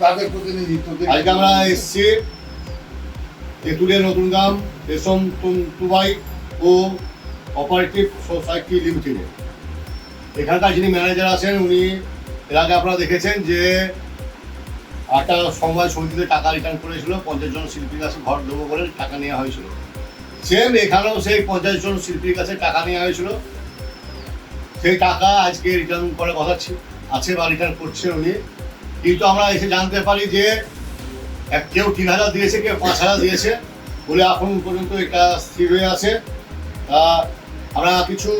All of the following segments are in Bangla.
তাদের প্রতিনিধিত্ব আজকে আমরা এসছি তেঁতুলিয়া নতুন গ্রাম রেশম তন্তুবাই ও অপারেটিভ সোসাইটি লিমিটেডে। এখানকার যিনি ম্যানেজার আছেন উনি এর আগে আপনারা দেখেছেন যে একটা সমবায় সমিতিতে টাকা রিটার্ন করেছিল, 50 জন শিল্পীর কাছে ঘর দেবো বলে টাকা নেওয়া হয়েছিল। সেম এখানেও সেই 50 জন শিল্পীর কাছে টাকা নেওয়া হয়েছিল, সেই টাকা আজকে রিটার্ন করার কথা আছে বা রিটার্ন করছে উনি। কিন্তু আমরা এসে জানতে পারি যে কেউ 3000 দিয়েছে, কেউ 5000 দিয়েছে বলে এখন পর্যন্ত এটা স্থির হয়ে আছে। আমরা কিছু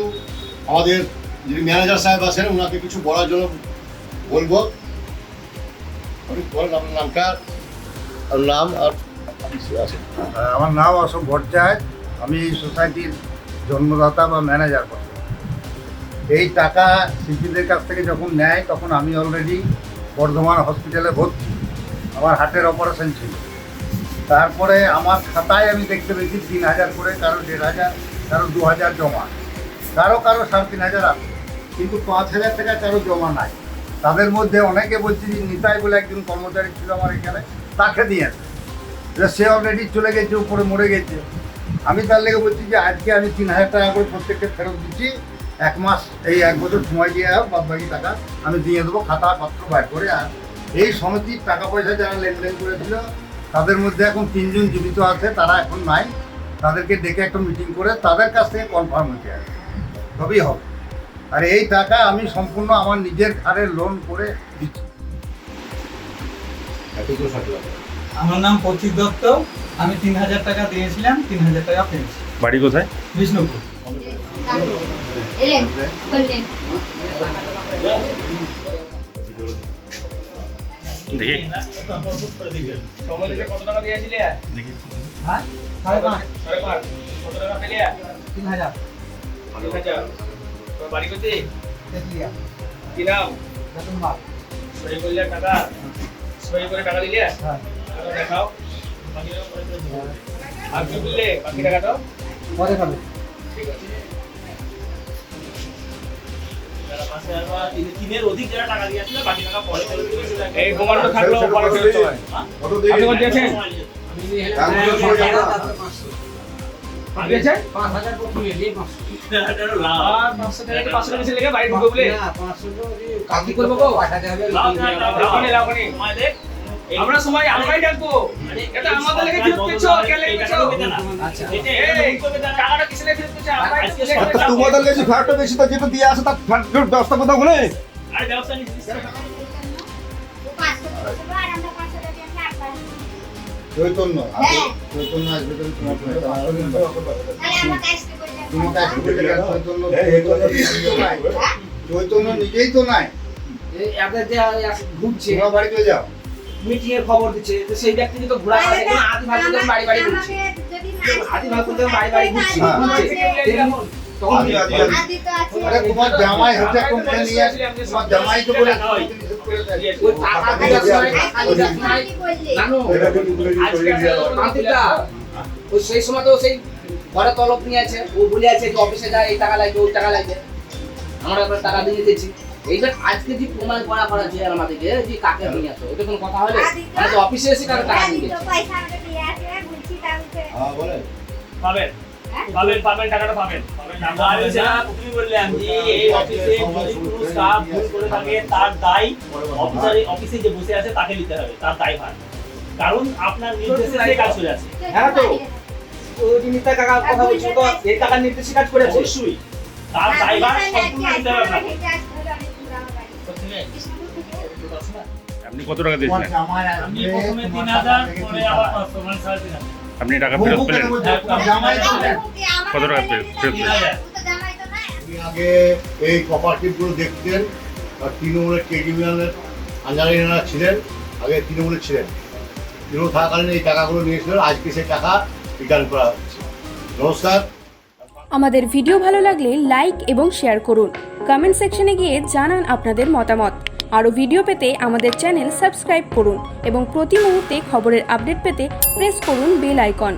আমাদের যিনি ম্যানেজার সাহেব আছেন ওনাকে কিছু বলার জন্য বলবো। আপনার নামটা নাম আর আছে? আমার নাম অশোক ভট্টাচার্য, আমি এই সোসাইটির জন্মদাতা বা ম্যানেজার। এই টাকা শিল্পীদের কাছ থেকে যখন নেয় তখন আমি অলরেডি বর্ধমান হসপিটালে ভর্তি, আমার হার্টের অপারেশন ছিল। তারপরে আমার খাতায় আমি দেখতে পেয়েছি 3000 করে, কারো 1500, কারো 2000 জমা, কারো 3500 আছে, কিন্তু 5000 টাকা কারো জমা নাই। তাদের মধ্যে অনেকে বলছে যে নিতাই বলে একজন কর্মচারী ছিল আমার এখানে, তাকে দিয়েছে, সে অলরেডি চলে গেছে, উপরে মরে গেছে। আমি তার লেগে বলছি যে আজকে আমি 3000 টাকা করে প্রত্যেককে ফেরত দিচ্ছি, 1 মাস এই 1 বছর সময় দিয়ে বাদ বাকি টাকা আমি দিয়ে দেবো খাতা পত্র বাইর করে। আর এই সমিতির টাকা পয়সা যারা লেনদেন করেছিল তাদের মধ্যে এখন 3 জন জীবিত আছে, তারা এখন নাই। তাদেরকে ডেকে একটা মিটিং করে তাদের কাছ থেকে কনফার্ম হতে হবে, তবেই হবে। আর এই টাকা আমি সম্পূর্ণ আমার নিজের ঘাড়ে লোন করে দিচ্ছি। আমার নাম প্রতীক দত্ত, আমি 3000 টাকা দিয়েছিলাম, 3000 টাকা পেয়েছি। বাড়ি কোথায়? বিষ্ণুপুর। দেখি কত টাকা দিয়েছিলে? দেখি হ্যাঁ 5.5 কত টাকা পেলে? 3000 তোর বাড়ি কোথায়? তেতুলিয়া। কি নাম? নতুন মাল। সই করলে টাকা, সই করে টাকা দিলে? হ্যাঁ দেখাও। আর কি বললে বাকি টাকাটা? পরে পাবে। ঠিক আছে। এই প্রমাণটা থাকলো পরে ফেরত হবে। আপনি কত দিয়েছেন? দিয়েছেন? 5000 প্রথমে দিয়ে 500 আর 500 টাকা কি 500 টাকা লেগে বাড়ি ঢুকবে বলে? না 500 কাকি করব গো, পাঠাতে হবে। লাউনি আমরা সময় আমরাই ডাকবো, এটা আমাদের লেগে ফেরত দিচ্ছ, কে লেগে দিচ্ছ? আচ্ছা এই টাকাটা কিসে লেগে ফেরত দিচ্ছ? আমরাই তোমাদের লেগে ফ্ল্যাটটা বেশি, তো যেটা দিয়ে আসে তার ফ্ল্যাটের ব্যবস্থা কোথাও বলে? আরে ব্যবস্থা নিচ্ছি। চৈতন্য চৈতন্য আসবে, তোমার চৈতন্য নিজেই তো নাই, এই আপনাদের যে ঘুরছে তোমার বাড়িতে যাও। মিটিং এর খবর দিচ্ছে, তো সেই ব্যক্তি তো ঘোরা করে দেখুন, আদি ভাগ করতে বাড়ি বাড়ি ঘুরছে, আদি ভাগ করতে বাড়ি বাড়ি ঘুরছে, তখন আরে তোমার জামাই হচ্ছে এখন নিয়ে আসে, তোমার জামাই তো বলে ওই টাকা দিয়ে জানো মান্তিটা ওই সেই সময় তো সেই ঘরে তলব নিয়ে আছে, ও বলে আছে যে অফিসে যায়, এই টাকা লাগবে ওই টাকা লাগবে, আমরা এবার টাকা দিয়ে দিয়েছি। এইবার আজকে যে প্রমাণ করা যে আমাদেরকে যে কাকে নিয়ে আসো, এটা কোনো কথা হলো? আমরা তো অফিসে এসে টাকা দিয়ে দিয়েছি। পাবেন পাবেন পাবেন টাকাটা পাবেন। আমি সেটা তুমি বললাম যে এই অফিসে যদি কোনো স্টাফ ভুল করে থাকে তার দায় অফিসে যে বসে আছে তাকে নিতে হবে, তার দায়ভার, কারণ আপনার নির্দেশে সে কাজ করে আছে। হ্যাঁ তো ওই জিনিসটা টাকা কথা বলছো তো, এই টাকার নির্দেশে কাজ করেছে, অবশ্যই তার দায়ভার সম্পূর্ণ নিতে হবে আপনাকে। আপনি কত টাকা দিয়েছিলেন? আমি প্রথমে 3000 পরে আবার 500 মানে 3.5। আপনি টাকা ফেরত পেলেন? কত টাকা ফেরত পেলেন? আগে এই কোঅপারেটিভগুলো দেখতেন, আর তৃণমূলের ট্রেড ইউনিয়নের আন্ডারে এনারা ছিলেন, আগে তৃণমূলের ছিলেন, তৃণমূল থাকাকালীন এই টাকাগুলো নিয়েছিলেন, আজকে সেই টাকা রিটার্ন করা হচ্ছে। নমস্কার। আমাদের ভিডিও ভালো লাগলে লাইক এবং শেয়ার করুন, কমেন্ট সেকশনে গিয়ে জানান আপনাদের মতামত। আরও ভিডিও পেতে আমাদের চ্যানেল সাবস্ক্রাইব করুন এবং প্রতি মুহূর্তে খবরের আপডেট পেতে প্রেস করুন বেল আইকন।